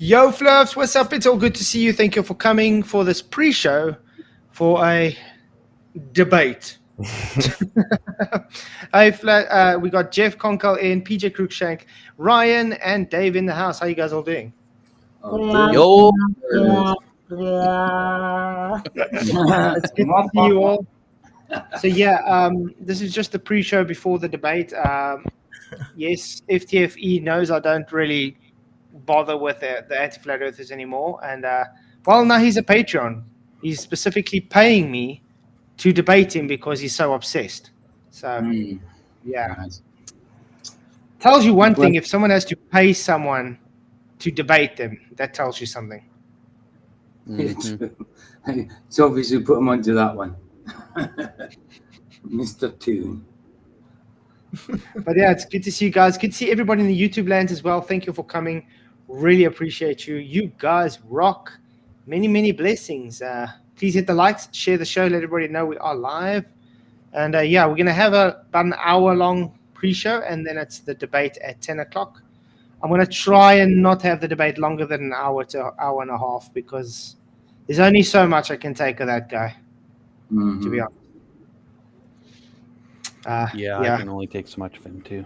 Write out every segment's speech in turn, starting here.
Yo, Fluffs, what's up? It's all good to see you. Thank you for coming for this pre-show for a debate. Hey, we got Jeff Conkle in, PJ Cruikshank, Ryan, and Dave in the house. How you guys all doing? Yo. It's good to see you all. So yeah, this is just the pre-show before the debate. Yes, FTFE knows I don't really bother with the anti-flat earthers anymore, and well, now he's a Patreon. He's specifically paying me to debate him because he's so obsessed. So yeah, Nice. tells you one thing: if someone has to pay someone to debate them, that tells you something. It's obvious who put him onto that one. Mr. Toon. But yeah, it's good to see you guys. Good to see everybody in the YouTube land as well. Thank you for coming. Really appreciate you. You guys rock. Many, many blessings. Please hit the likes, share the show, let everybody know we are live. And yeah, we're going to have about an hour-long pre-show, and then it's the debate at 10 o'clock. I'm going to try and not have the debate longer than an hour to an hour and a half because there's only so much I can take of that guy, to be honest. Yeah, I can only take so much of him too.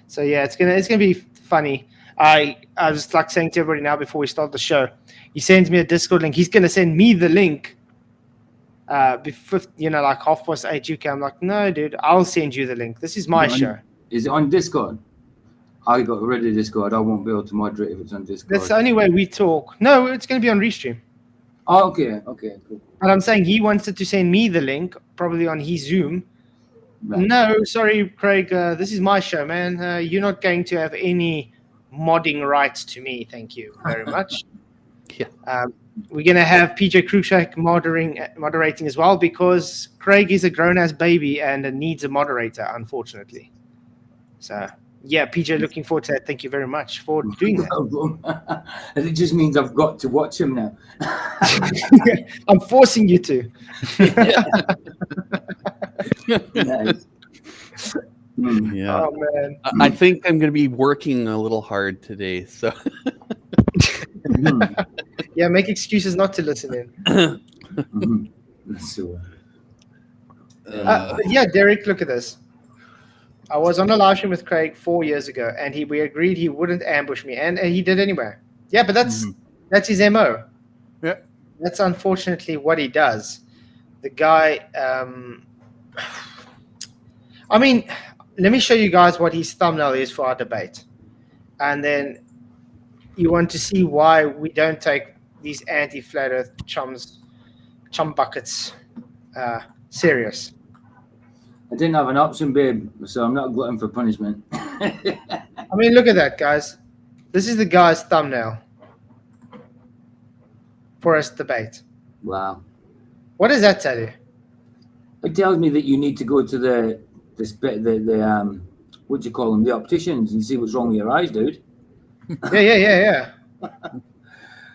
So yeah, it's gonna be funny. I was like saying to everybody now before we start the show, he sends me a Discord link. He's gonna send me the link. Before, like 8:30 UK. I'm like, no, dude, I'll send you the link. This is my show. Is it on Discord? I got rid of Discord. I won't be able to moderate if it's on Discord. That's the only way we talk. No, it's gonna be on Restream. Oh, okay, cool. And I'm saying he wanted to send me the link, probably on his Zoom. Right. No, sorry, Craig. This is my show, man. You're not going to have any modding rights to me. Thank you very much. Yeah. We're going to have PJ Cruikshank moderating as well because Craig is a grown-ass baby and needs a moderator, unfortunately. So, yeah, PJ, looking forward to that. Thank you very much for doing that. It just means I've got to watch him now. I'm forcing you to. Nice. Yeah. Oh, man. I think I'm going to be working a little hard today, so. Yeah, make excuses not to listen in. But yeah, Derek, look at this. I was on a live stream with Craig 4 years ago, and we agreed he wouldn't ambush me, and he did anyway. Yeah, but that's his MO. Yeah, that's unfortunately what he does. The guy. I mean, let me show you guys what his thumbnail is for our debate, and then you want to see why we don't take these anti-flat earth chum buckets serious. I didn't have an option, babe, so I'm not glutton for punishment. I mean, look at that, guys. This is the guy's thumbnail for us debate. Wow. What does that tell you? It tells me that you need to go to the what do you call them, the opticians, and see what's wrong with your eyes, dude. Yeah.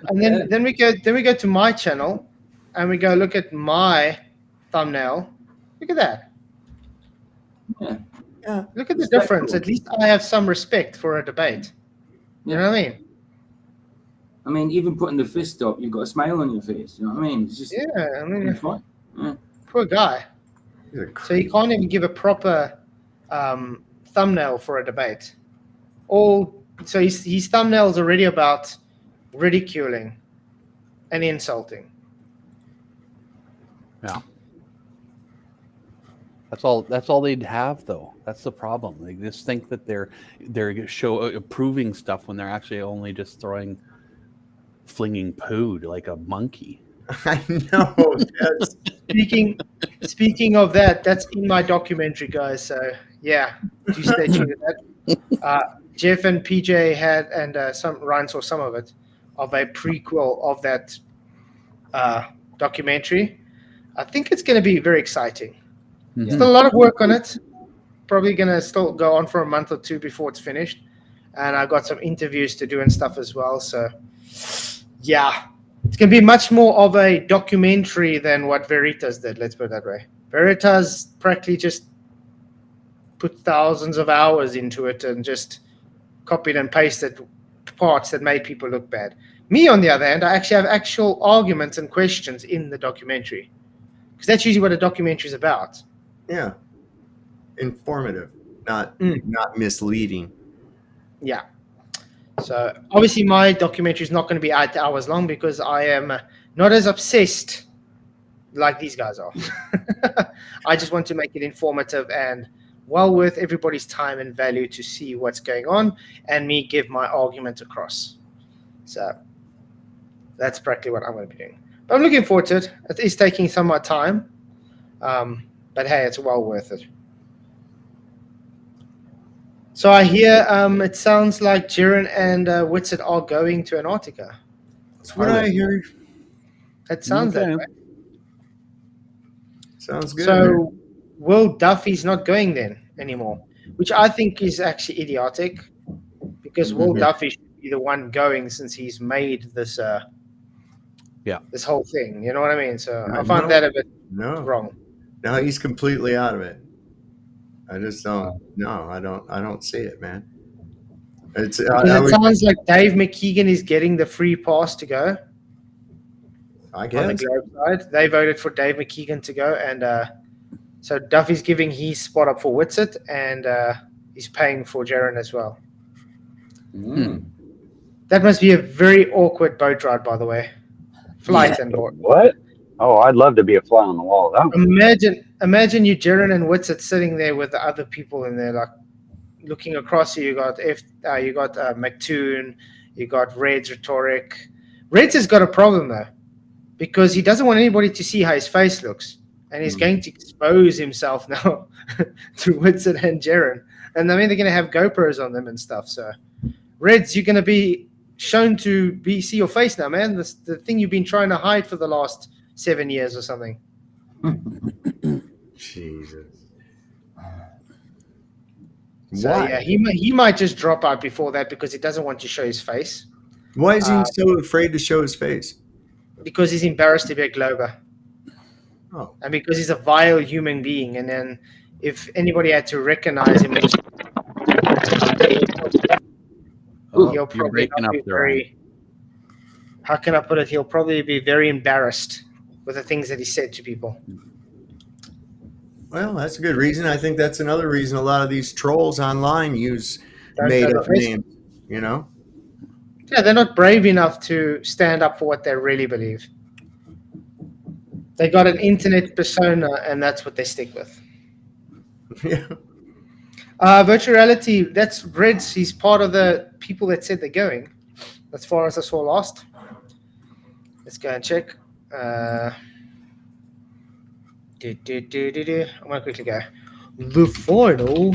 And then we go to my channel, and we go look at my thumbnail. Look at that. Yeah. Look at the difference. At least I have some respect for a debate. You know what I mean? I mean, even putting the fist up, you've got a smile on your face. You know what I mean? It's just poor guy. So he can't even give a proper thumbnail for a debate. So his thumbnail is already about ridiculing and insulting. Yeah. That's all they'd have, though. That's the problem. They just think that they're approving stuff when they're actually only just flinging poo like a monkey. I know. Speaking of that, that's in my documentary, guys. So yeah, do stay tuned to that. Jeff and PJ had, and Ryan saw some of it, of a prequel of that documentary. I think it's going to be very exciting. Mm-hmm. Still a lot of work on it. Probably going to still go on for a month or two before it's finished. And I've got some interviews to do and stuff as well. So, yeah, it's going to be much more of a documentary than what Veritas did. Let's put it that way. Veritas practically just put thousands of hours into it and just copied and pasted parts that made people look bad. Me, on the other hand, I actually have actual arguments and questions in the documentary, because that's usually what a documentary is about. Yeah. Informative, not Mm. not misleading. Yeah. So obviously my documentary is not going to be 8 hours long because I am not as obsessed like these guys are. I just want to make it informative and well worth everybody's time and value to see what's going on and me give my argument across. So that's practically what I'm going to be doing. But I'm looking forward to it. It is taking some more time. But hey, it's well worth it. So I hear it sounds like Jiren and Whitsett are going to Antarctica. That's what I hear. It sounds that Okay. way. Sounds good. So Will Duffy's not going then anymore, which I think is actually idiotic because Will Mhm. Duffy should be the one going since he's made this this whole thing. You know what I mean? So I find No. that a bit No, wrong. no, he's completely out of it. I just don't. No, I don't see it, man. It's. Because I it would- sounds like Dave McKeegan is getting the free pass to go. I On the guess. Globe side, they voted for Dave McKeegan to go, and so Duffy's giving his spot up for Whitsett, and he's paying for Jaron as well. Mm. That must be a very awkward boat ride, by the way. Flight and board. What? Oh, I'd love to be a fly on the wall. That one. Imagine you, Jaron and Whitsett, sitting there with the other people in there, like looking across you. You got McToon, you got Red's rhetoric. Red's has got a problem though, because he doesn't want anybody to see how his face looks, and he's going to expose himself now to Whitsett and Jaron. And I mean, they're going to have GoPros on them and stuff. So, Reds, you're going to be shown to see your face now, man. This the thing you've been trying to hide for the last 7 years or something. Jesus. So Why? yeah, he might just drop out before that because he doesn't want to show his face, Why is he so afraid to show his face? because he's embarrassed to be a Glober, Oh, and because he's a vile human being. And then if anybody had to recognize him, Oh, he'll you're probably breaking not up be there. very. How can I put it? He'll probably be very embarrassed with the things that he said to people. well, that's a good reason. I think that's another reason a lot of these trolls online use Don't made show up their face. names. You know? Yeah, they're not brave enough to stand up for what they really believe. They got an internet persona, and that's what they stick with. Yeah. Virtual reality, that's Reds. He's part of the people that said they're going, as far as I saw last. Let's go and check. I'm going to quickly go. The final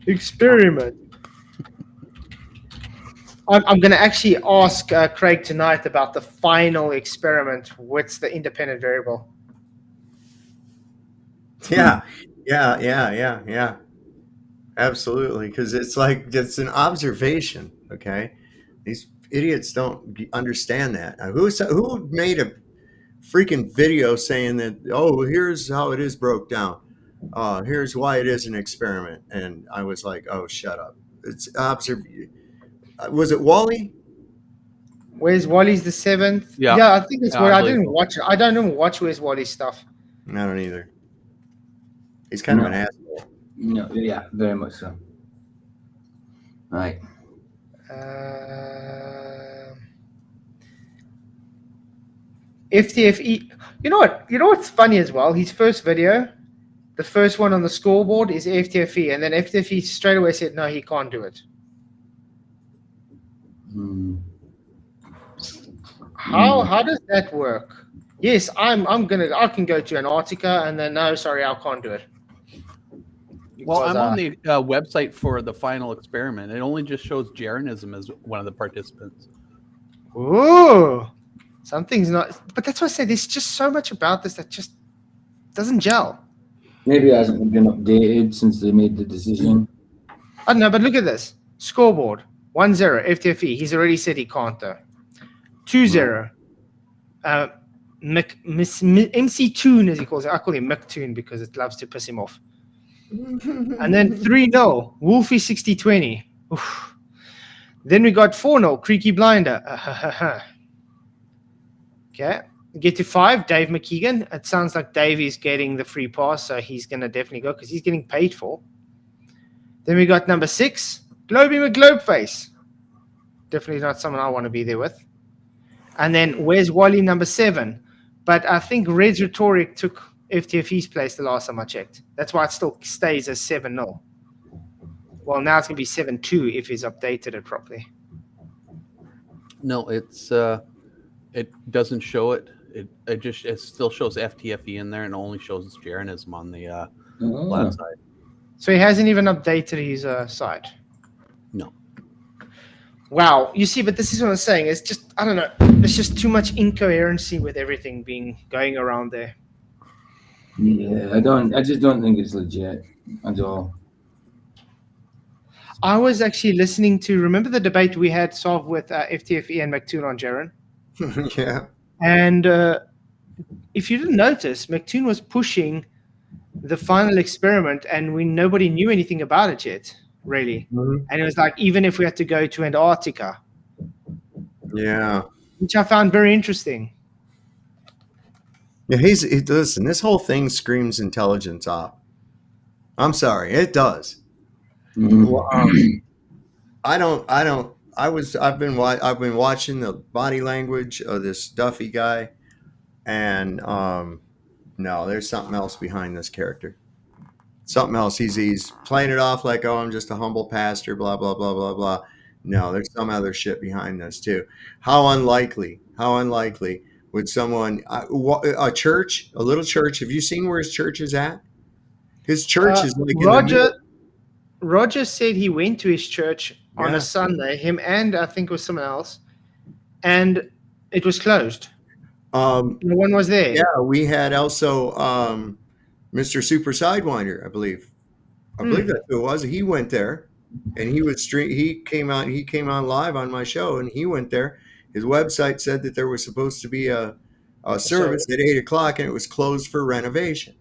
experiment. I'm going to actually ask Craig tonight about the final experiment. What's the independent variable? Yeah. Yeah. Absolutely. Because it's like, it's an observation. Okay. These idiots don't understand that. Who made a freaking video saying that, oh, here's how it is broke down. Here's why it is an experiment. And I was like, oh, shut up. It's was it Wally? Where's Wally's the seventh? Yeah. I think it's Yeah, what I I believe didn't so. watch it. I don't even watch Where's Wally's stuff. I don't either. He's kind of No. an asshole. No, yeah, very much so. Right. FTFE. You know what? You know what's funny as well? His first video, the first one on the scoreboard, is FTFE, and then FTFE straight away said no, he can't do it. Mm. How does that work? Yes, I can go to Antarctica, and then no, sorry, I can't do it. Well, Because, I'm on the website for the final experiment. It only just shows Jaronism as one of the participants. Ooh, something's not. But that's what I said. There's just so much about this that just doesn't gel. Maybe it hasn't been updated since they made the decision. I don't know, but look at this scoreboard: 1-0 FTFE. He's already said he can't though. 2-0. MC Toon, as he calls it. I call him McToon because it loves to piss him off. And then 3-0, Wolfie 60-20. Oof. Then we got 4-0, Creaky Blinder. Okay. Get to 5, Dave McKeegan. It sounds like Dave is getting the free pass, so he's going to definitely go because he's getting paid for. Then we got number 6, Globy McGlobeface. Definitely not someone I want to be there with. And then where's Wally, number 7? But I think Red's Rhetoric took FTFE's place the last time I checked. That's why it still stays as 7-0. Well, now it's going to be 7-2 if he's updated it properly. No, it's it doesn't show it. It still shows FTFE in there and only shows Jeranism on the flat side. So he hasn't even updated his site. No. Wow. You see, but this is what I'm saying. It's just, I don't know. There's just too much incoherency with everything going around there. Yeah, I just don't think it's legit at all. I was actually listening to, remember the debate we had solved with FTFE and McToon on Jaren? Yeah. And if you didn't notice, McToon was pushing the final experiment and nobody knew anything about it yet, really. Mhm. And it was like, even if we had to go to Antarctica. Yeah. Which I found very interesting. Yeah, listen, this whole thing screams intelligence op. I'm sorry, it does. Well, I've been watching the body language of this Duffy guy, and no, there's something else behind this character. Something else. He's playing it off like, oh, I'm just a humble pastor, blah blah blah blah blah. No, there's some other shit behind this too. How unlikely would someone a little church? Have you seen where his church is at? His church is like Roger said he went to his church on a Sunday, him and I think it was someone else, and it was closed. No one was there. Yeah, we had also Mr. Super Sidewinder, I believe. I believe that's who it was. He went there, and he came on live on my show, and he went there. His website said that there was supposed to be a service at 8:00, and it was closed for renovation.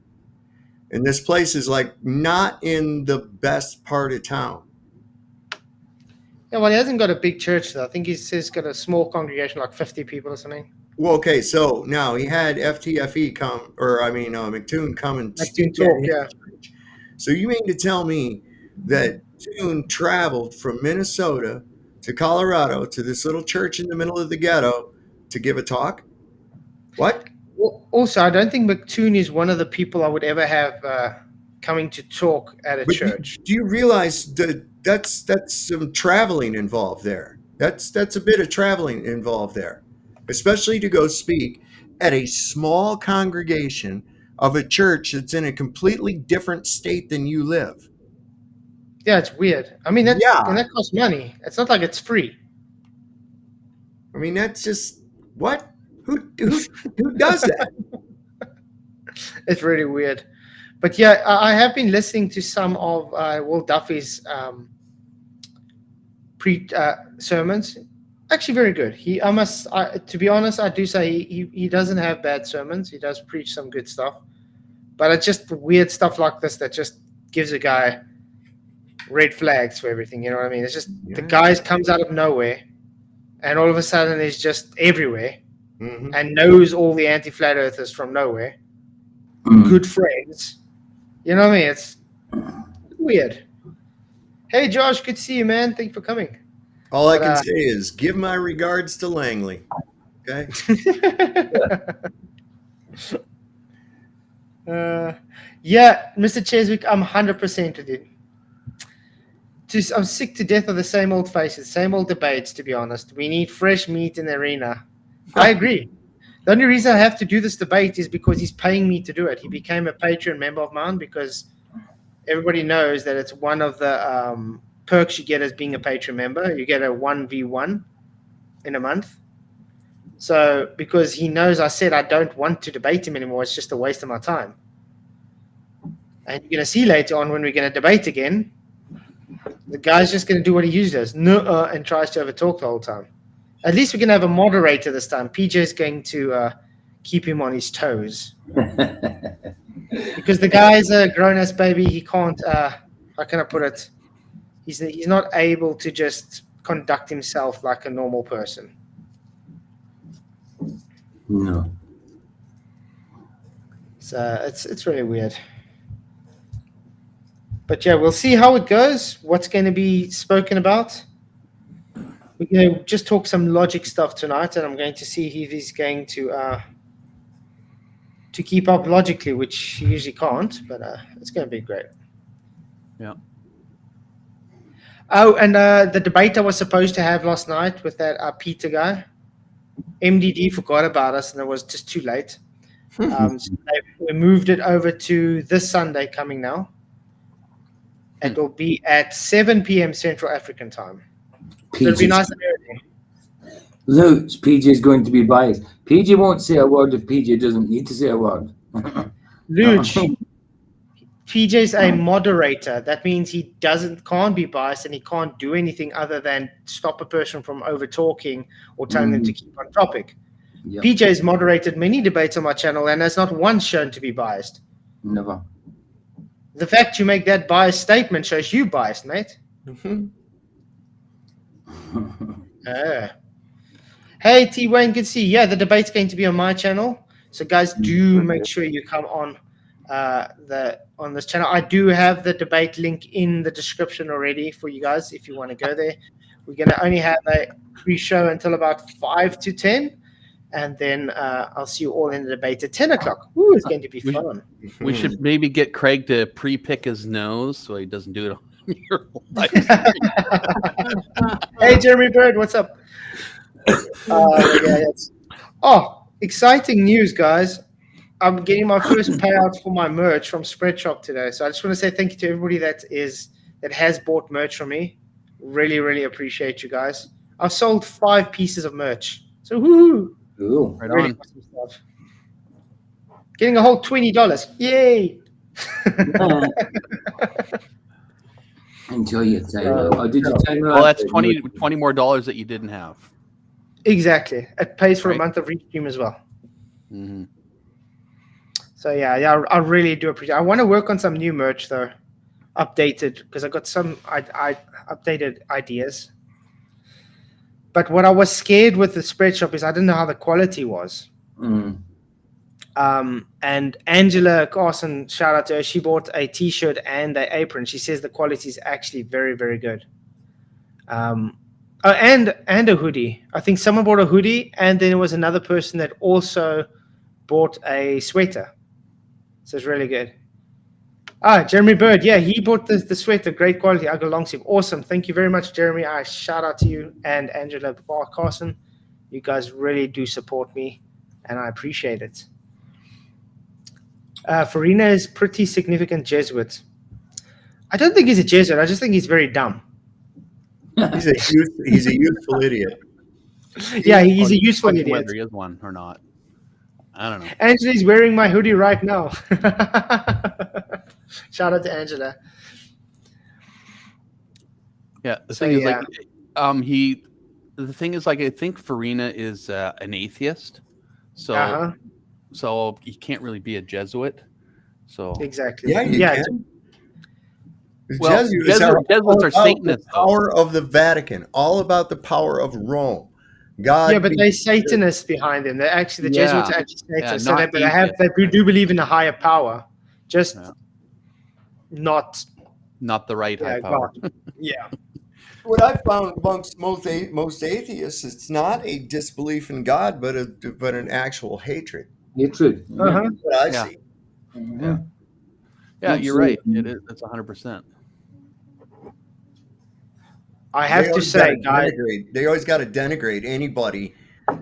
And this place is like not in the best part of town. Yeah, well, he hasn't got a big church though. I think he's got a small congregation, like 50 people or something. Well, okay, so now he had FTFE McToon come and McToon talk, yeah. So you mean to tell me that Toon traveled from Minnesota to Colorado to this little church in the middle of the ghetto to give a talk? What? Well, also, I don't think McToon is one of the people I would ever have coming to talk at a church. Do you realize that that's some traveling involved there? That's a bit of traveling involved there, especially to go speak at a small congregation of a church that's in a completely different state than you live. Yeah, it's weird. I mean, and that costs money. It's not like it's free. I mean, that's just what? Who does that? It's really weird. But yeah, I have been listening to some of Will Duffy's sermons. Actually, very good. To be honest, I do say he doesn't have bad sermons. He does preach some good stuff. But it's just weird stuff like this that just gives a guy red flags for everything. You know what I mean? It's just the guy comes out of nowhere, and all of a sudden is just everywhere. Mm-hmm. And knows all the anti-flat earthers from nowhere. Good friends. You know what I mean? It's weird. Hey, Josh, good to see you, man. Thanks for coming. All I can say is give my regards to Langley. Okay? Yeah, Mr. Cheswick, I'm 100% with you. I'm sick to death of the same old faces, same old debates, to be honest. We need fresh meat in the arena. I agree. The only reason I have to do this debate is because he's paying me to do it. He became a Patreon member of mine because everybody knows that it's one of the perks you get as being a Patreon member. You get a 1v1 in a month. So because he knows I said I don't want to debate him anymore, it's just a waste of my time. And you're going to see later on when we're going to debate again, the guy's just going to do what he usually does, and tries to overtalk the whole time. At least we can have a moderator this time. PJ is going to keep him on his toes. Because the guy's a grown-ass baby. He can't, how can I put it? He's not able to just conduct himself like a normal person. No. So it's really weird. But yeah, we'll see how it goes. What's going to be spoken about? We're going to just talk some logic stuff tonight, and I'm going to see if he's going to keep up logically, which he usually can't. But it's going to be great. Yeah. Oh, and the debate I was supposed to have last night with that Peter guy, MDD forgot about us, and it was just too late. So we moved it over to this Sunday coming now. It will be at 7 p.m. Central African time. It'll be nice and early. Look, PJ is going to be biased. PJ won't say a word if PJ doesn't need to say a word. Luch, PJ's a moderator. That means he can't be biased, and he can't do anything other than stop a person from over talking or telling them to keep on topic. Yep. PJ's moderated many debates on my channel and has not once shown to be biased. Never. The fact you make that biased statement shows you biased, mate. Hey, T Wayne, good to see you. Yeah, the debate's going to be on my channel. So guys, do make sure you come on this channel. I do have the debate link in the description already for you guys if you want to go there. We're going to only have a pre-show until about 5 to 10. And then I'll see you all in the debate at 10 o'clock. Ooh, it's going to be fun. We should maybe get Craig to pre-pick his nose so he doesn't do it on your live. Hey, Jeremy Bird, what's up? Exciting news, guys. I'm getting my first payout for my merch from Spreadshop today. So I just want to say thank you to everybody that has bought merch from me. Really, really appreciate you guys. I've sold 5 pieces of merch. So woohoo! Ooh, right really on. awesome stuff. Getting a whole $20. Yay! Enjoy your time. Did you time Well, that's 20 more dollars that you didn't have. Exactly. It pays for Right. a month of Restream as well. Mm-hmm. So yeah, I really do appreciate it. I want to work on some new merch though, updated, because I got some I updated ideas. But what I was scared with the Spreadshop is I didn't know how the quality was. And Angela Carson, shout out to her, she bought a t-shirt and an apron. She says the quality is actually very, very good. And a hoodie. I think someone bought a hoodie, and then there was another person that also bought a sweater. So it's really good. Jeremy Bird, yeah, he bought the sweater, great quality, Ugly long sleeve. Awesome. Thank you very much, Jeremy. Shout out to you and Angela Carson. You guys really do support me, and I appreciate it. Farina is pretty significant Jesuit. I don't think he's a Jesuit. I just think he's very dumb. He's a youthful idiot. Yeah, he's a useful idiot. Whether he is one or not. I don't know. Angela's wearing my hoodie right now. Shout out to Angela. Yeah, the thing is, I think Farina is an atheist, so so he can't really be a Jesuit. So exactly. Yeah, you can. Well, Jesuits are Satanists. The power of the Vatican, all about the power of Rome. God. Yeah, but they're Satanists behind them. They're actually the Jesuits are actually Satanists. So they do believe in a higher power, just not the right high power. Yeah. What I found amongst most atheists, it's not a disbelief in God, but an actual hatred. Hatred. Uh-huh. That's what I see. Yeah, you're right. It is. It's 100%. I have to say, guys, they always got to denigrate anybody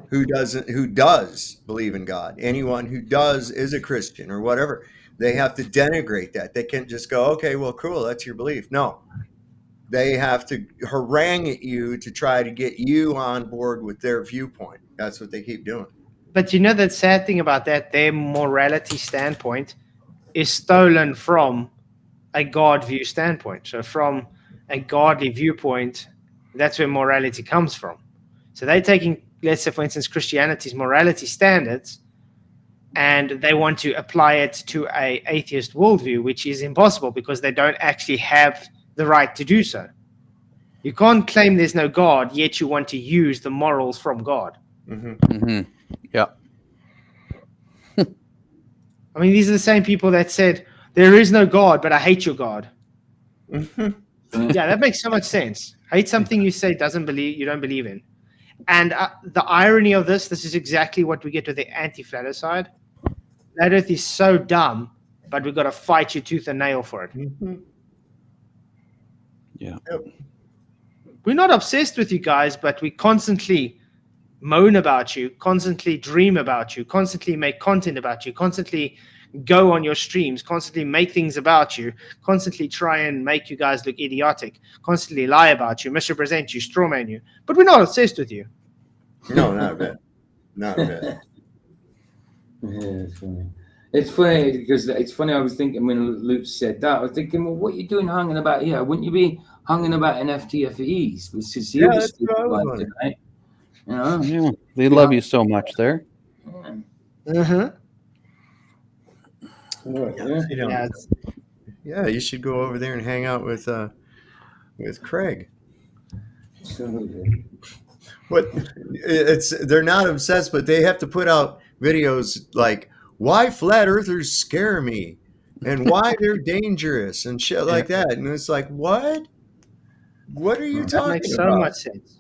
who does believe in God. Anyone who is a Christian or whatever, they have to denigrate that. They can't just go, okay, well, cool, that's your belief. No, they have to harangue at you to try to get you on board with their viewpoint. That's what they keep doing. But you know the sad thing about that, their morality standpoint is stolen from a God view standpoint. So from a godly viewpoint, that's where morality comes from. So they're taking, let's say, for instance, Christianity's morality standards, and they want to apply it to a atheist worldview, which is impossible because they don't actually have the right to do so. You can't claim there's no God, yet you want to use the morals from God. Yeah. I mean, these are the same people that said, there is no God, but I hate your God. Yeah, that makes so much sense. Hate something you say you don't believe in. And the irony of this is exactly what we get with the anti-flat earth side. Flat earth is so dumb, but we've got to fight you tooth and nail for it. Yeah. Yep. We're not obsessed with you guys, but we constantly moan about you, constantly dream about you, constantly make content about you, constantly go on your streams, constantly make things about you, constantly try and make you guys look idiotic, constantly lie about you, misrepresent you, strawman you. But we're not obsessed with you. No, not a bit. Not a bit. Yeah, it's funny. It's funny because it's funny. I was thinking when Luke said that, I was thinking, well, what are you doing hanging about here? Wouldn't you be hanging about in FTFEs? Which is the other that's what I was like wondering. tonight. You know? Yeah. They love you so much there. Uh-huh. Yeah, you should go over there and hang out with Craig. Absolutely. They're not obsessed, but they have to put out videos like why flat earthers scare me and why they're dangerous and shit like that. And it's like, what are you That talking makes so about? much sense.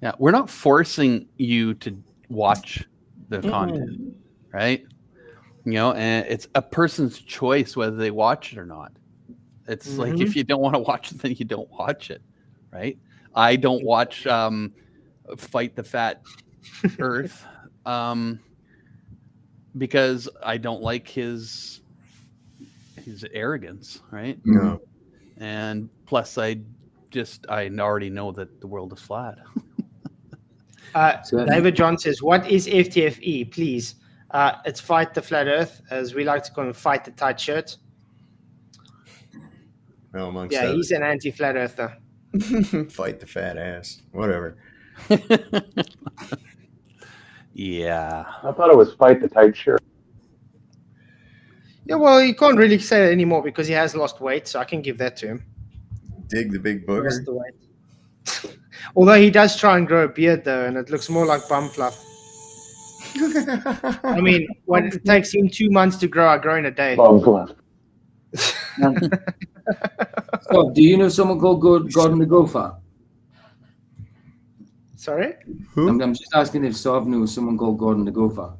Yeah, we're not forcing you to watch the content, right? You know, and it's a person's choice whether they watch it or not. It's like if you don't want to watch it, then you don't watch it, right? I don't watch Fight the Fat Earth because I don't like his arrogance, right? No. And plus, I already know that the world is flat. David John says, what is FTFE, please? It's Fight the Flat Earth, as we like to call him, Fight the Tight Shirt. Well, amongst Yeah, he's an anti-flat earther. Fight the fat ass. Whatever. Yeah. I thought it was fight the tight shirt. Yeah, well, you can't really say that anymore because he has lost weight, so I can give that to him. Dig the big Lost booger. the weight. Although he does try and grow a beard, though, and it looks more like bum fluff. I mean, what it takes him 2 months to grow, I grow in a day. So, do you know someone called Gordon the Gopher? Sorry? Who? I'm just asking if Sov knows someone called Gordon the Gopher.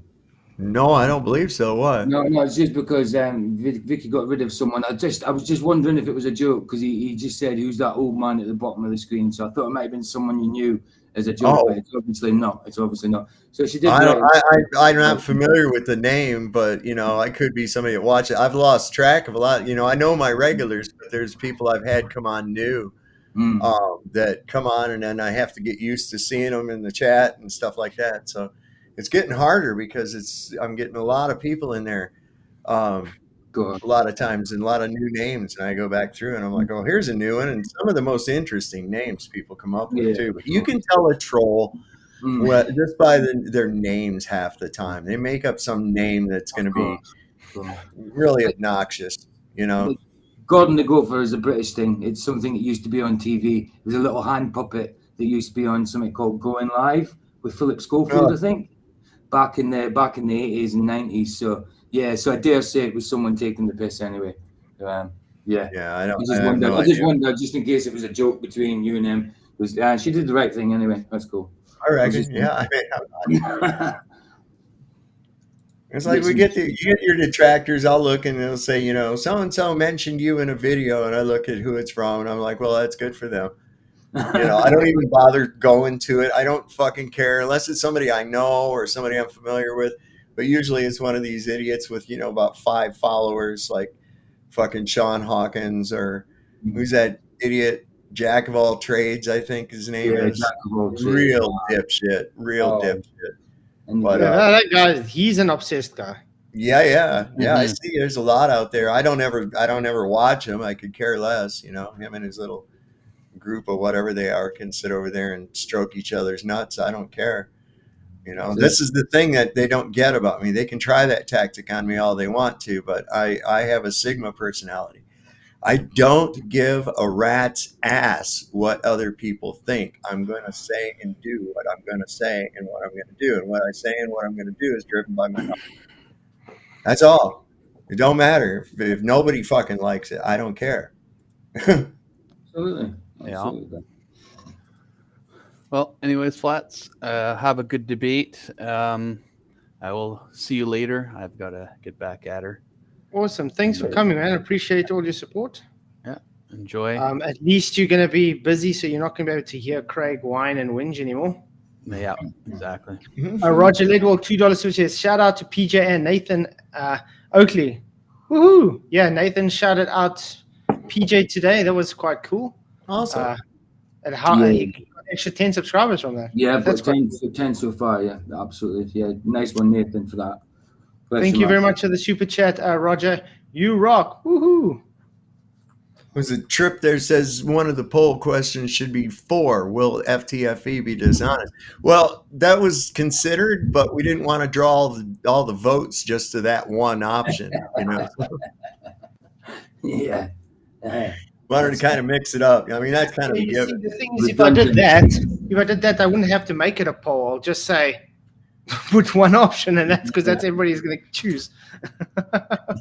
No, I don't believe so. What? No, it's just because Vicky got rid of someone. I was just wondering if it was a joke because he just said who's that old man at the bottom of the screen. So I thought it might have been someone you knew as a joke, but it's obviously not. It's obviously not. So she did. I'm not familiar with the name, but I could be somebody that watch it. I've lost track of a lot. I know my regulars, but there's people I've had come on new that come on, and then I have to get used to seeing them in the chat and stuff like that. So it's getting harder because I'm getting a lot of people in there. A lot of times and a lot of new names, and I go back through and I'm like, oh, here's a new one, and some of the most interesting names people come up with too. But you can tell a troll just by their names half the time. They make up some name that's going to be really obnoxious, Gordon the Gopher is a British thing. It's something that used to be on TV. It was a little hand puppet that used to be on something called Going Live with Philip Schofield, I think, back in the 80s and 90s. So yeah, so I dare say it was someone taking the piss anyway. I just wondered, just in case it was a joke between you and him. She did the right thing anyway. That's cool. I reckon. It's like you get your detractors. I'll look and they'll say, so and so mentioned you in a video, and I look at who it's from, and I'm like, well, that's good for them. I don't even bother going to it. I don't fucking care unless it's somebody I know or somebody I'm familiar with. But usually it's one of these idiots with, about 5 followers, like fucking Sean Hawkins, or who's that idiot, Jack of all trades, I think his name is. Real dipshit. But that guy, he's an obsessed guy. Yeah. I see there's a lot out there. I don't ever watch him. I could care less, him and his little group of whatever they are can sit over there and stroke each other's nuts. I don't care. This is the thing that they don't get about me. They can try that tactic on me all they want to, but I have a Sigma personality. I don't give a rat's ass what other people think. I'm going to say and do what I'm going to say and what I'm going to do. And what I say and what I'm going to do is driven by my heart. That's all. It don't matter. If nobody fucking likes it, I don't care. Absolutely. Absolutely. Yeah. Well, anyways, Flats, have a good debate. I will see you later. I've got to get back at her. Awesome. Thanks for coming, man. I appreciate all your support. Yeah. Enjoy. At least you're going to be busy, so you're not going to be able to hear Craig whine and whinge anymore. Yeah, exactly. Roger Ledwell, $2 super says, shout out to PJ and Nathan Oakley. Woohoo! Yeah, Nathan shouted out PJ today. That was quite cool. Awesome. And how he got extra 10 subscribers from that. Yeah, I've got 10 so far. Yeah, absolutely. Yeah, nice one, Nathan, for that. Thank you very much for the super chat, Roger. You rock. Woohoo! There's a trip there says one of the poll questions should be 4. Will FTFE be dishonest? Well, that was considered, but we didn't want to draw all the votes just to that one option. You know. Yeah. Wanted to kind of mix it up. I mean, that's kind of a given. The thing is, if I did that, I wouldn't have to make it a poll. I'll just say put one option, and that's because that's everybody's going to choose.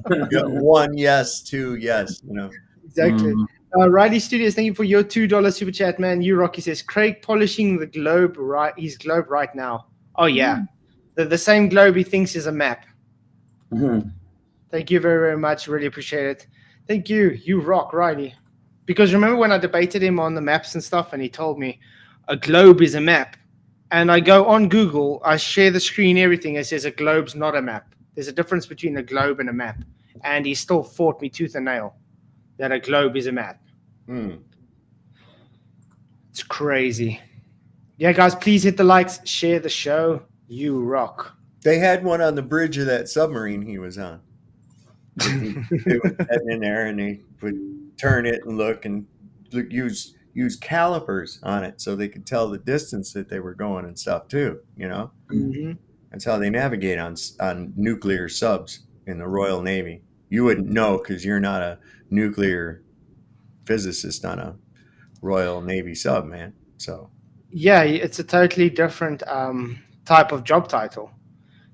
One yes, 2 yes. You know. Exactly. Riley Studios, thank you for your $2 super chat, man. You Rocky says Craig polishing the globe his globe right now. Oh yeah, the same globe he thinks is a map. Thank you very, very much. Really appreciate it. Thank you. You rock, Riley. Because remember when I debated him on the maps and stuff, and he told me a globe is a map, and I go on Google, I share the screen, everything. It says a globe's not a map. There's a difference between a globe and a map, and he still fought me tooth and nail that a globe is a map. It's crazy. Yeah, guys, please hit the likes, share the show. You rock. They had one on the bridge of that submarine he was on. They would head in there and they would turn it and look and use calipers on it so they could tell the distance that they were going and stuff too. You know, that's how they navigate on nuclear subs in the Royal Navy. You wouldn't know because you're not a nuclear physicist on a Royal Navy sub, man. So yeah, it's a totally different type of job title.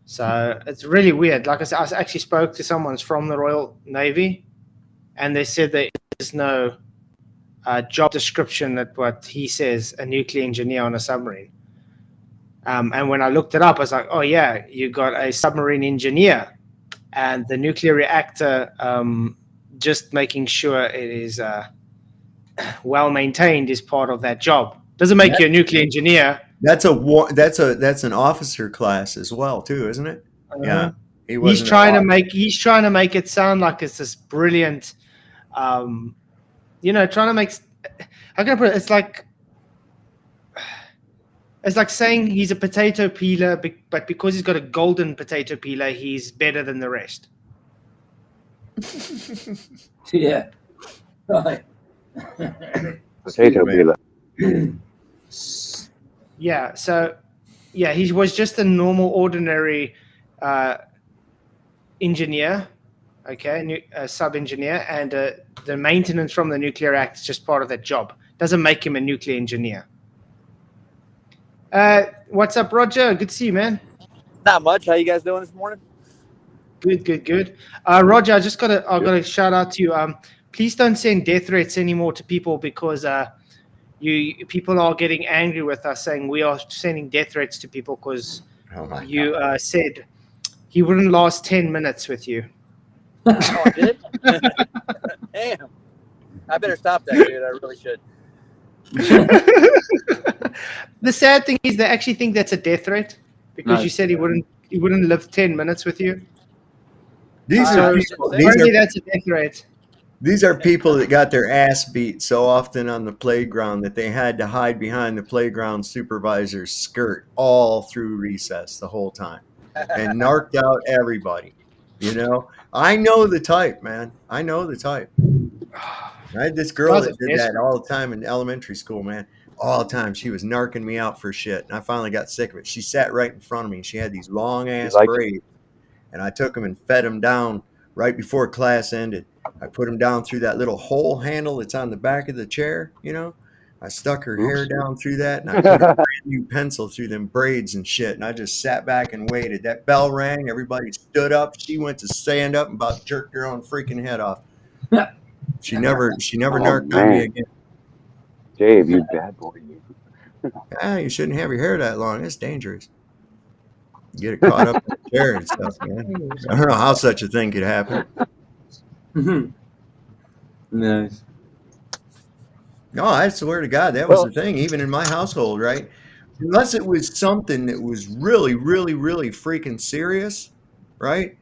So it's really weird. Like I said, I actually spoke to someone from the Royal Navy, and they said there is no job description that what he says, a nuclear engineer on a submarine. And when I looked it up, I was like, oh yeah, you got a submarine engineer, and the nuclear reactor, just making sure it is well maintained is part of that job. Doesn't make you a nuclear engineer. That's an officer class as well too, isn't it? Yeah. He's trying to make it sound like it's this brilliant, trying to make. How can I put it? It's like saying he's a potato peeler, but because he's got a golden potato peeler, he's better than the rest. Yeah. Potato peeler. Yeah. So, yeah, he was just a normal, ordinary engineer, a sub-engineer, and the maintenance from the nuclear act is just part of that job. Doesn't make him a nuclear engineer. What's up, Roger? Good to see you, man. Not much. How you guys doing this morning? Good. Roger, I got a shout out to you. Please don't send death threats anymore to people because people are getting angry with us saying we are sending death threats to people because you said he wouldn't last 10 minutes with you. Oh, I did? Damn. I better stop that, dude. I really should. The sad thing is they actually think that's a death threat because you said he wouldn't live 10 minutes with you. That's a death threat. These are people that got their ass beat so often on the playground that they had to hide behind the playground supervisor's skirt all through recess the whole time and narked out everybody. You know, I know the type, man. I know the type. I had this girl that did that all the time in elementary school, man. All the time. She was narking me out for shit. And I finally got sick of it. She sat right in front of me. She had these long ass braids. And I took them and fed them down right before class ended. I put them down through that little hole handle that's on the back of the chair, you know. I stuck her hair down through that, and I put a brand new pencil through them braids and shit. And I just sat back and waited. That bell rang. Everybody stood up. She went to stand up and about jerked her own freaking head off. She never narked on me again. Dave, you bad boy. You shouldn't have your hair that long. It's dangerous. You get it caught up in the chair and stuff, man. I don't know how such a thing could happen. Nice. No, I swear to God, that was the thing, even in my household, right? Unless it was something that was really, really, really freaking serious, right?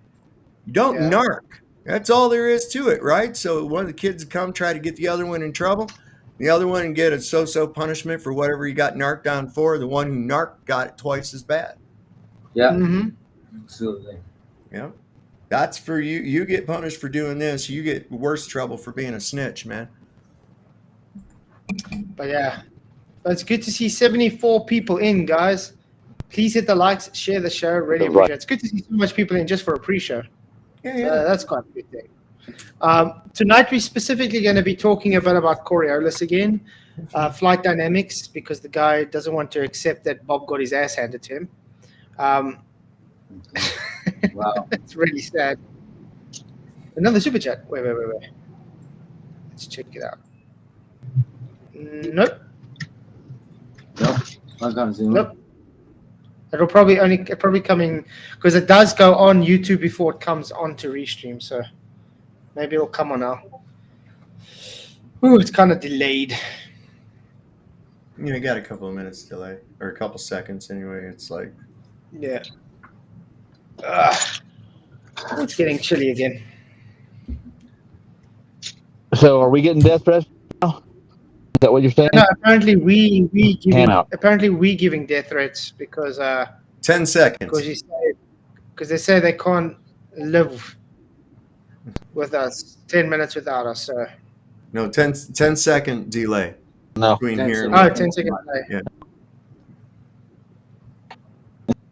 You don't narc. That's all there is to it, right? So one of the kids would come try to get the other one in trouble. The other one would get a so-so punishment for whatever he got narked on for. The one who narked got it twice as bad. Yeah. Absolutely. Yeah. That's for you. You get punished for doing this. You get worse trouble for being a snitch, man. But yeah, but it's good to see 74 people in, guys. Please hit the likes, share the show. Really appreciate it. It's good to see so much people in just for a pre-show. Yeah. That's quite a good thing. Tonight we're specifically going to be talking a bit about Coriolis again, flight dynamics, because the guy doesn't want to accept that Bob got his ass handed to him. Wow. It's really sad. Another super chat. Wait. Let's check it out. Nope. I can't see Nope. It'll probably come in because it does go on YouTube before it comes onto Restream, so maybe it'll come on now. Ooh, it's kind of delayed. You got a couple of minutes delay, or a couple seconds anyway. It's like, yeah. It's getting chilly again. So, are we getting death threats now? Is that what you're saying? No, apparently we giving death threats because 10 seconds. Because they say they can't live with us 10 minutes without us. So No, 10-second delay. No. Between 10 here and 10 second delay. Yeah.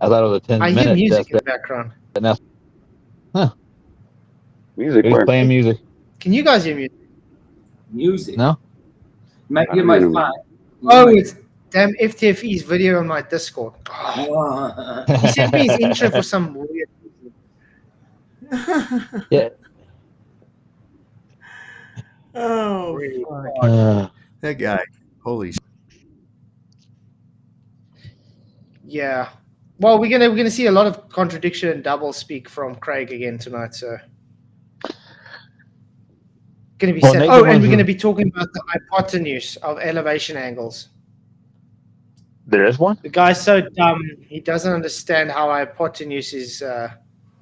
I thought it was a 10 I hear minute music death in the background. Huh. Music. Who's playing music? Can you guys hear music? Music. No? You might find. Oh, it's damn FTFE's video on my Discord. Oh, he sent me his intro for some weird reason. Yeah. Oh, Really that guy. Holy shit. Yeah. Well, we're gonna see a lot of contradiction and double speak from Craig again tonight, so gonna be sad. Oh, and we're gonna be talking about the hypotenuse of elevation angles. There is one? The guy's so dumb he doesn't understand how hypotenuse is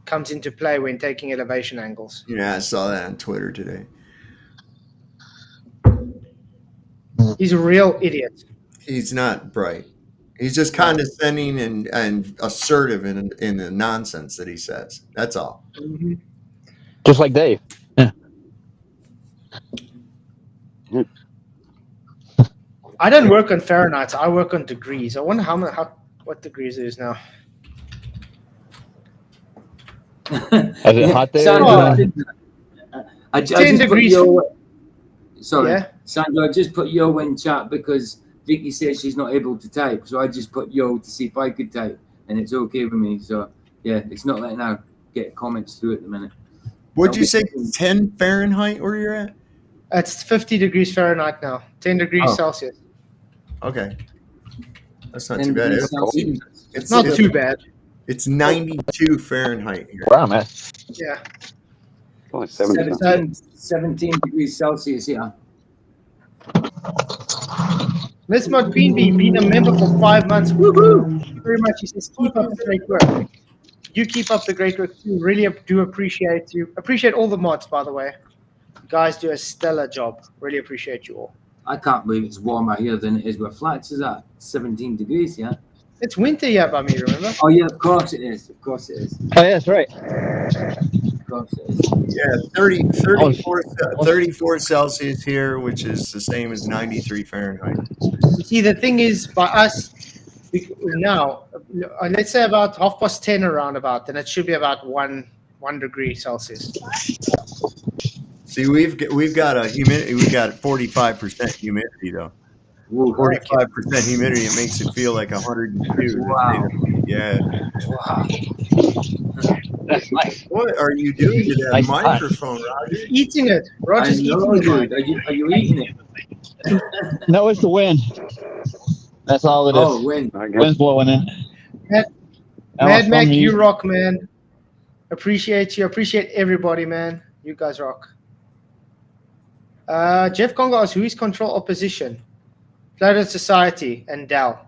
comes into play when taking elevation angles. Yeah, I saw that on Twitter today. He's a real idiot. He's not bright. He's just condescending and assertive in the nonsense that he says. That's all. Mm-hmm. Just like Dave. Yeah. I don't work on Fahrenheit. I work on degrees. I wonder what degrees it is now. Is it hot there? Sandra, I 10 just degrees. Sorry, Yeah? Sandra, I just put yo in chat because Vicky says she's not able to type, so I just put yo to see if I could type, and it's okay with me. So yeah, it's not letting out get comments through at the minute. What'd you say? 10 Fahrenheit where you're at? It's 50 degrees Fahrenheit now. 10 degrees Celsius. Okay. That's not too bad. It's not too bad. It's 92 Fahrenheit here. Where I'm at. Yeah. Only 17 degrees Celsius, yeah. Miss McQueen been a member for 5 months. Woohoo! Thank you very much. He says, keep up the great work. You keep up the great work too. Really do appreciate you. Appreciate all the mods, by the way. You guys do a stellar job. Really appreciate you all. I can't believe it's warmer here than it is where Flats is at 17 degrees, yeah. It's winter here by me, remember? Oh yeah, of course it is. Of course it is. Oh, yeah, that's right. Of course it is. Yeah, 34 Celsius here, which is the same as 93 Fahrenheit. You see, the thing is, by us, now, let's say about 10:30 around about, then it should be about one degree Celsius. See, we've got a humidity. We got 45% humidity though. 45% humidity. It makes it feel like 102. Wow. Yeah. Wow. That's nice. What are you doing to that Nice touch. microphone, Roger? He's eating it. I Roger's eating know, the dude. mic. Are you eating it? No, it's the wind. That's all it is. Oh, wind. I guess. Wind's blowing in. Mad Alice, Mac, some you music. rock, man. Appreciate you. Appreciate everybody, man. You guys rock. Jeff Congo asks, who is control opposition? Flat Earth Society and Dow.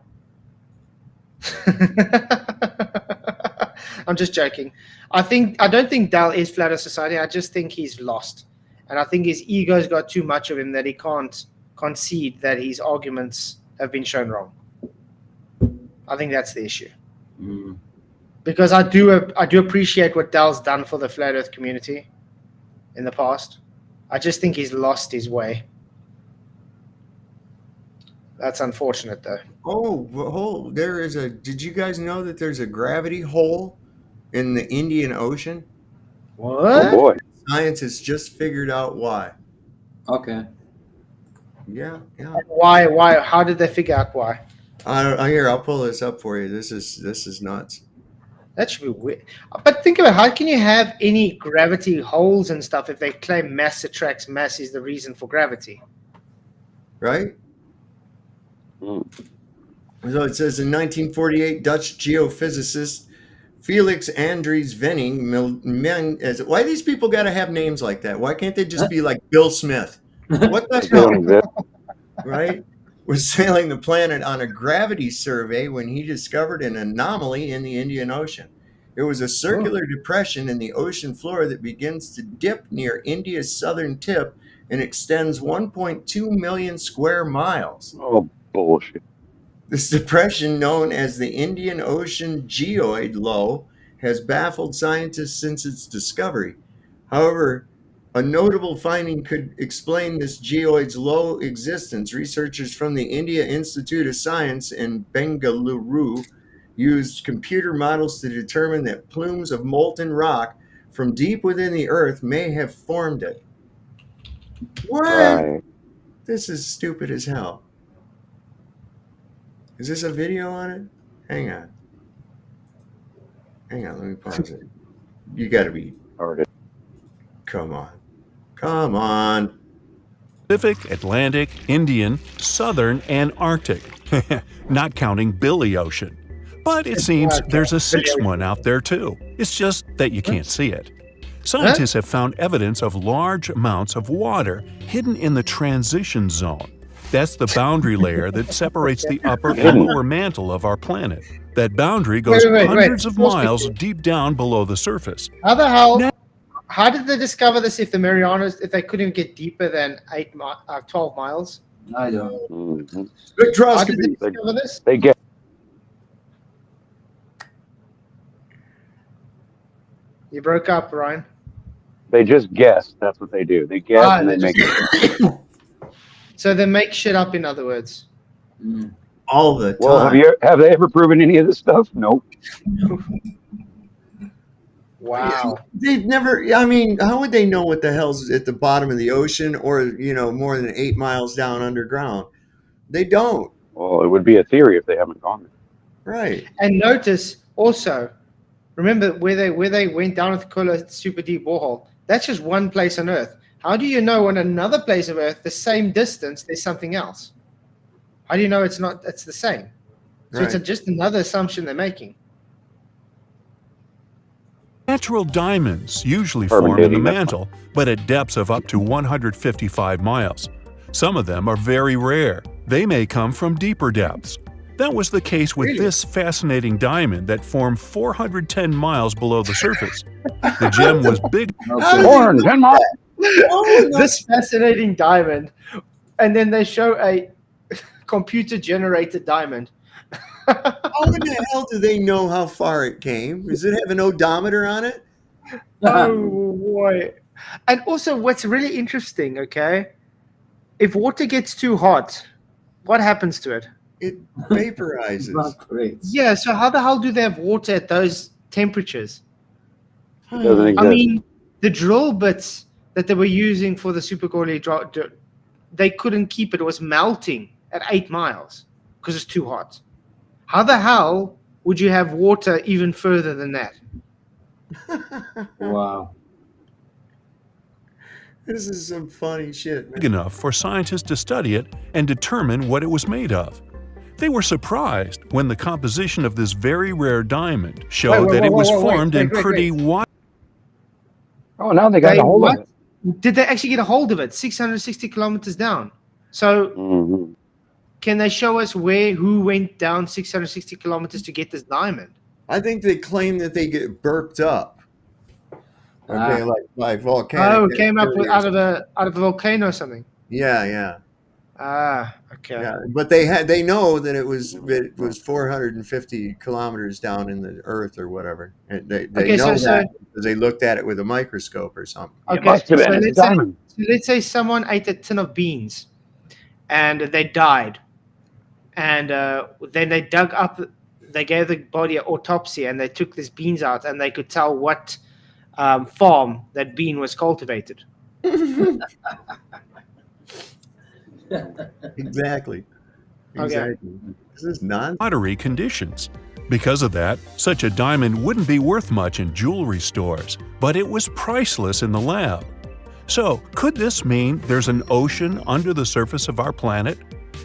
I'm just joking. I don't think Dow is Flat Earth Society. I just think he's lost. And I think his ego's got too much of him that he can't concede that his arguments have been shown wrong. I think that's the issue. Because I do appreciate what Dell's done for the Flat Earth community in the past. I just think he's lost his way. That's unfortunate, though. Oh, there is a. Did you guys know that there's a gravity hole in the Indian Ocean? What? Oh boy. Scientists just figured out why. Okay. Yeah. Why? How did they figure out why? I'll pull this up for you. This is nuts. That should be weird. But think about it, how can you have any gravity holes and stuff if they claim mass attracts mass is the reason for gravity? Right? So it says in 1948, Dutch geophysicist Felix Andries Venning. Why these people got to have names like that? Why can't they just be like Bill Smith? What the They don't exist. right? Was sailing the planet on a gravity survey when he discovered an anomaly in the Indian Ocean. It was a circular depression in the ocean floor that begins to dip near India's southern tip and extends 1.2 million square miles. Oh, bullshit. This depression, known as the Indian Ocean Geoid Low, has baffled scientists since its discovery. However, a notable finding could explain this geoid's low existence. Researchers from the India Institute of Science in Bengaluru used computer models to determine that plumes of molten rock from deep within the earth may have formed it. What? Right. This is stupid as hell. Is this a video on it? Hang on, let me pause it. You got to be... Already. Come on. Pacific, Atlantic, Indian, Southern, and Arctic, not counting Billy Ocean. But it seems there's a sixth one out there too. It's just that you can't see it. Scientists have found evidence of large amounts of water hidden in the transition zone. That's the boundary layer that separates the upper and lower mantle of our planet. That boundary goes hundreds of miles deep down below the surface. How the hell? How did they discover this if the Marianas, if they couldn't get deeper than 12 miles? I don't. Mm-hmm. How did they discover this? They get. You broke up, Ryan. They just guess. That's what they do. They guess and they make it. So they make shit up, in other words. All the time. Well, have they ever proven any of this stuff? Nope. Wow. They've never, I mean, how would they know what the hell's at the bottom of the ocean or, more than 8 miles down underground? They don't. Well, it would be a theory if they haven't gone there. Right. And notice also, remember where they went down with the Kola super deep borehole? That's just one place on Earth. How do you know on another place of Earth, the same distance, there's something else? How do you know it's the same? So it's just another assumption they're making. Natural diamonds usually form in the mantle, but at depths of up to 155 miles. Some of them are very rare. They may come from deeper depths. That was the case with this fascinating diamond that formed 410 miles below the surface. The gem was big. 410 miles. This fascinating diamond, and then they show a computer-generated diamond. How in the hell do they know how far it came? Does it have an odometer on it? Oh boy! And also, what's really interesting, okay? If water gets too hot, what happens to it? It vaporizes. Yeah. So how the hell do they have water at those temperatures? It doesn't exist. I mean, the drill bits that they were using for the supercoily they couldn't keep it. It was melting at 8 miles because it's too hot. How the hell would you have water even further than that? Wow. This is some funny shit, Big enough for scientists to study it and determine what it was made of. They were surprised when the composition of this very rare diamond showed that it was formed in pretty wide. Oh, now they got a hold of it. Did they actually get a hold of it? 660 kilometers down. So Mhm. can they show us who went down 660 kilometers to get this diamond? I think they claim that they get burped up. Okay, like volcanic. Oh, it came up out of a volcano or something. Yeah. Okay. Yeah, but they know that it was 450 kilometers down in the earth or whatever. And they know that because they looked at it with a microscope or something. It must have been. It's a diamond. Let's say someone ate a tin of beans and they died. And then they dug up, they gave the body an autopsy and they took these beans out and they could tell what farm that bean was cultivated. Exactly. Okay. This is nonsense. Watery conditions. Because of that, such a diamond wouldn't be worth much in jewelry stores, but it was priceless in the lab. So, could this mean there's an ocean under the surface of our planet?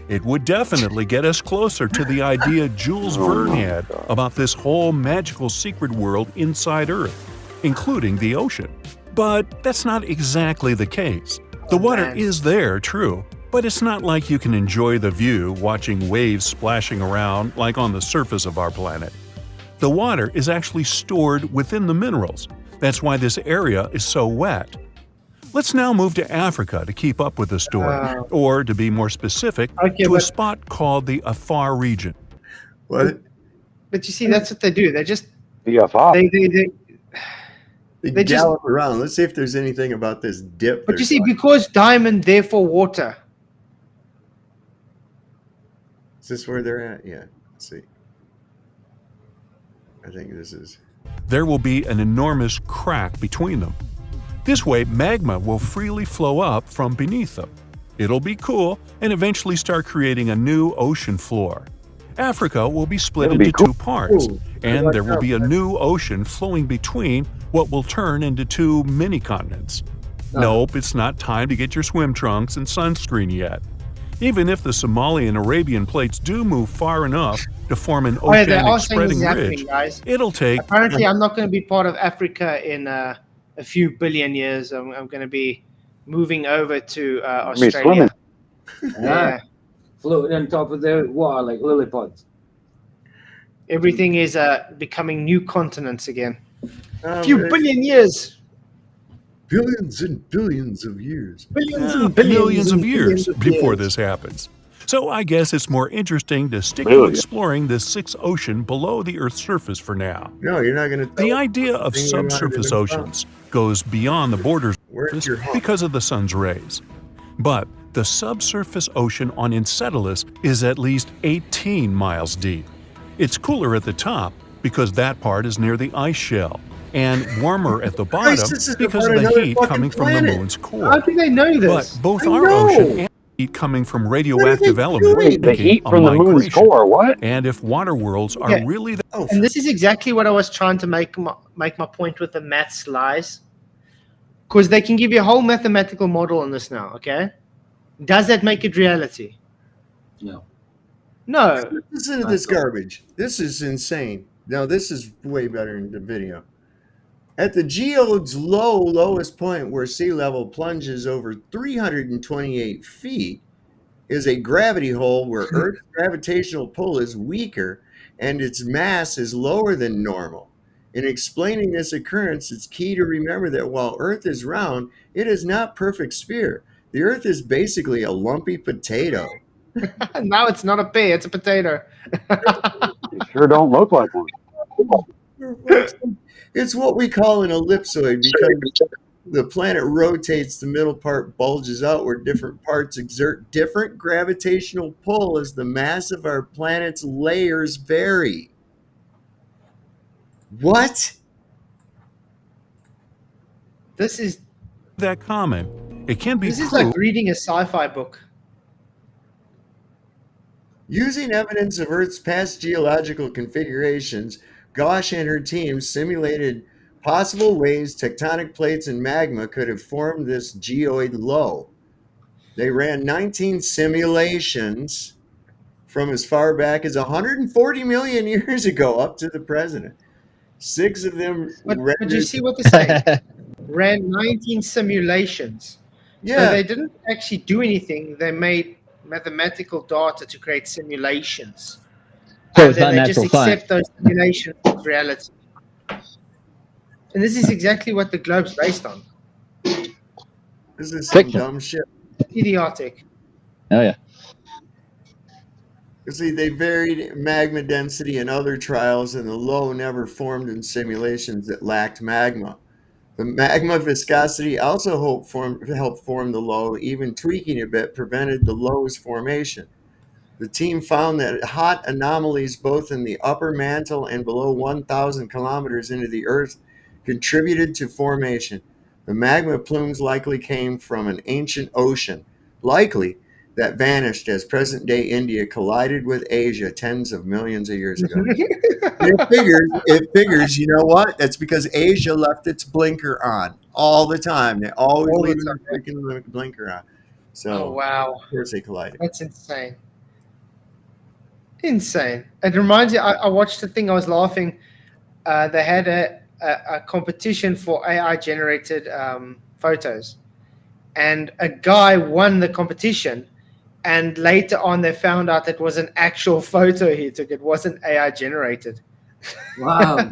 It would definitely get us closer to the idea Jules Verne had about this whole magical secret world inside Earth, including the ocean. But that's not exactly the case. The water is there, true, but it's not like you can enjoy the view watching waves splashing around like on the surface of our planet. The water is actually stored within the minerals. That's why this area is so wet. Let's now move to Africa to keep up with the story, or to be more specific, to a spot called the Afar region. What? But you see, that's what they do. They just The Afar. They gallop around. Let's see if there's anything about this dip. But you see, because diamond, therefore water. Is this where they're at? Yeah. Let's see. I think this is. There will be an enormous crack between them. This way, magma will freely flow up from beneath them. It'll be cool and eventually start creating a new ocean floor. Africa will be split into two parts, and there will be a new ocean flowing between what will turn into two mini-continents. Nope, it's not time to get your swim trunks and sunscreen yet. Even if the Somali and Arabian plates do move far enough to form an oceanic spreading ridge, it'll take... Apparently, I'm not going to be part of Africa in a few billion years. I'm going to be moving over to Australia. Yeah. Floating on top of the water like lily pods. Everything is becoming new continents again. A few billion years. Billions and billions of years. Millions of years before this happens. So I guess it's more interesting to stick to exploring this sixth ocean below the Earth's surface for now. No, you're not going to. The idea of subsurface oceans goes beyond the borders because of the sun's rays. But the subsurface ocean on Enceladus is at least 18 miles deep. It's cooler at the top because that part is near the ice shell, and warmer at the bottom because of the heat coming from the moon's core. How do they know this? But both our ocean and heat coming from radioactive elements, the heat from the moon's core, what? And if water worlds are really and this is exactly what I was trying to make my point with the maths lies, because they can give you a whole mathematical model on this now. Okay, does that make it reality? No. Listen to this garbage. This is insane. Now this is way better in the video. At the geode's lowest point, where sea level plunges over 328 feet, is a gravity hole where Earth's gravitational pull is weaker and its mass is lower than normal. In explaining this occurrence, it's key to remember that while Earth is round, it is not perfect sphere. The Earth is basically a lumpy potato. Now it's not a pea, it's a potato. It sure don't look like one. It's what we call an ellipsoid because the planet rotates, the middle part bulges out where different parts exert different gravitational pull as the mass of our planet's layers vary. What? This is that common, it can be This is proved. like reading a sci-fi book. Using evidence of Earth's past geological configurations, Gaush and her team simulated possible ways tectonic plates and magma could have formed this geoid low. They ran 19 simulations from as far back as 140 million years ago up to the present. 6 of them But rendered. you see what they say? Ran 19 simulations. So Yeah, they didn't actually do anything. They made mathematical data to create simulations. So And it's then not they just natural science. accept those simulations as reality. And this is exactly what the globe's based on. this is some Fiction. dumb shit. Idiotic. Oh yeah. You see, they varied magma density in other trials, and the low never formed in simulations that lacked magma. The magma viscosity also helped form the low. Even tweaking a bit prevented the low's formation. The team found that hot anomalies both in the upper mantle and below 1,000 kilometers into the Earth contributed to formation. The magma plumes likely came from an ancient ocean, likely that vanished as present-day India collided with Asia tens of millions of years ago. It figures, you know what? That's because Asia left its blinker on all the time. They always All the leave time. their freaking blinker on. So, Oh, wow. of course they collided. That's insane. Insane. It reminds me, I watched the thing, I was laughing. They had a competition for AI-generated photos. And a guy won the competition. And later on, they found out it was an actual photo he took. It wasn't AI-generated. Wow.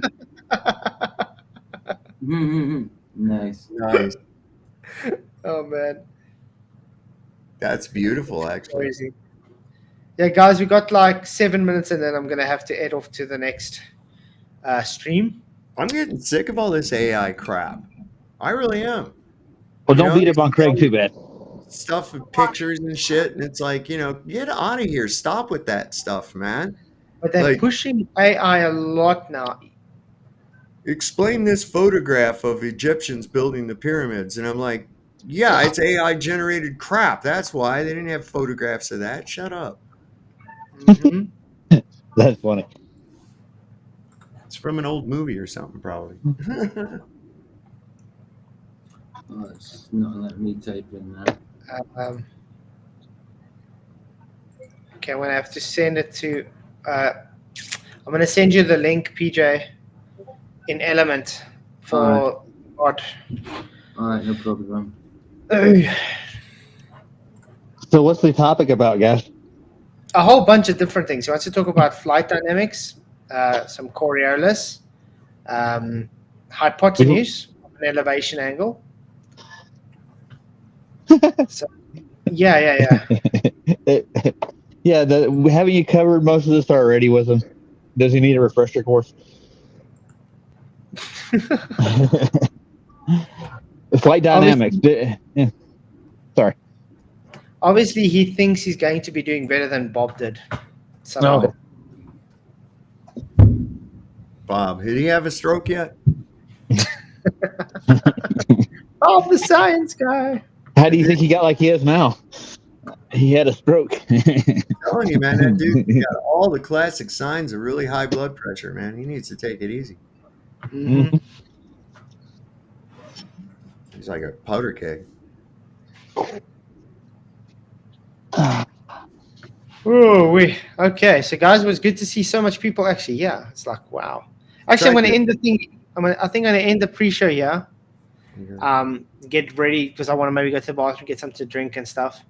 Nice. Nice. Oh, man. That's beautiful, actually. Crazy. Yeah, guys, we got like 7 minutes, and then I'm going to have to head off to the next stream. I'm getting sick of all this AI crap. I really am. Well, don't beat up on Craig too bad. Stuff with pictures and shit, and it's like, get out of here. Stop with that stuff, man. But they're Like- pushing AI a lot now. Explain this photograph of Egyptians building the pyramids. And I'm like, yeah, it's AI generated crap. That's why they didn't have photographs of that. Shut up. Mhm. That's funny. It's from an old movie or something, probably. Oh, it's not letting me type in that. Okay, I'm going to have to send it to... I'm going to send you the link, PJ, in Element for... Odd. All right, no problem. So what's the topic about, guys? A whole bunch of different things. You want to talk about flight dynamics, some Coriolis, hypotenuse, an elevation angle. So, yeah. Yeah, haven't you covered most of this already with him? Does he need a refresher course? Flight dynamics. Yeah. Sorry. Obviously, he thinks he's going to be doing better than Bob did. No. Bob, did he have a stroke yet? Bob, the science guy. How do you think he got like he is now? He had a stroke. I'm telling you, man, that dude got all the classic signs of really high blood pressure, man. He needs to take it easy. Mm-hmm. He's like a powder keg. Oh, okay. So, guys, it was good to see so much people. Actually, yeah, it's like wow. Actually, I'm going to end the thing. I think I'm going to end the pre-show here. Get ready because I want to maybe go to the bathroom, get something to drink and stuff.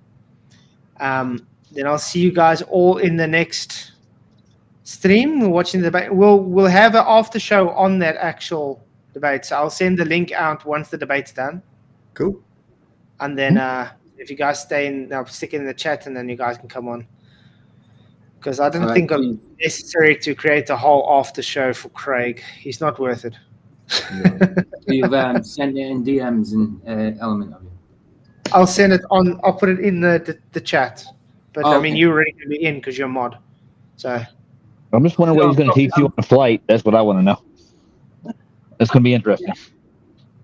Then I'll see you guys all in the next stream. We're watching the debate. We'll have an after show on that actual debate. So I'll send the link out once the debate's done. Cool. And then if you guys stay in, I'll stick it in the chat, and then you guys can come on. Because I didn't think it necessary to create a whole after show for Craig. He's not worth it. You've sent it in DMs and Element of it. I'll send it on. I'll put it in the chat. But I mean, Okay. you're already going to be in because you're a mod. So I'm just wondering what he's going to teach you on a flight. That's what I want to know. That's going to be interesting.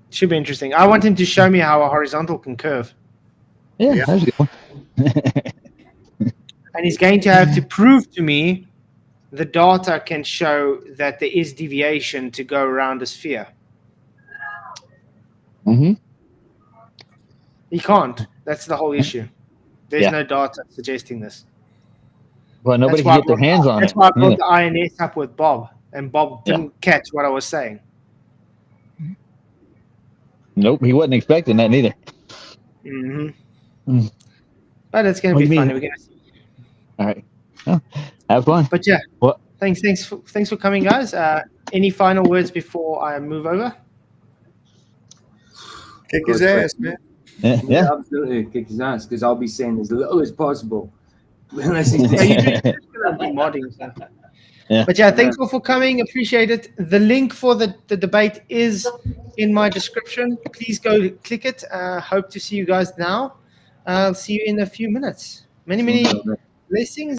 Should be interesting. I want him to show me how a horizontal can curve. Yeah, that's a good one. And he's going to have to prove to me the data can show that there is deviation to go around a sphere. Mm-hmm. He can't. That's the whole issue. There's Yeah. no data suggesting this. Well, nobody That's why can get their hands on That's it. why I brought either. the INS up with Bob, and Bob Yeah. didn't catch what I was saying. Nope, he wasn't expecting that neither. Mm-hmm. Mm. But it's going What to do be you funny. mean? We're going to see. All right. Oh, have fun. But yeah, What? thanks for coming, guys. Any final words before I move over? Kick his ass, man. Yeah. Absolutely, kick his ass, because I'll be saying as little as possible. Unless he's Yeah, you're going to be modding. So. Yeah. But yeah, thanks all for coming. Appreciate it. The link for the debate is in my description. Please go click it. Hope to see you guys now. I'll see you in a few minutes. Many blessings.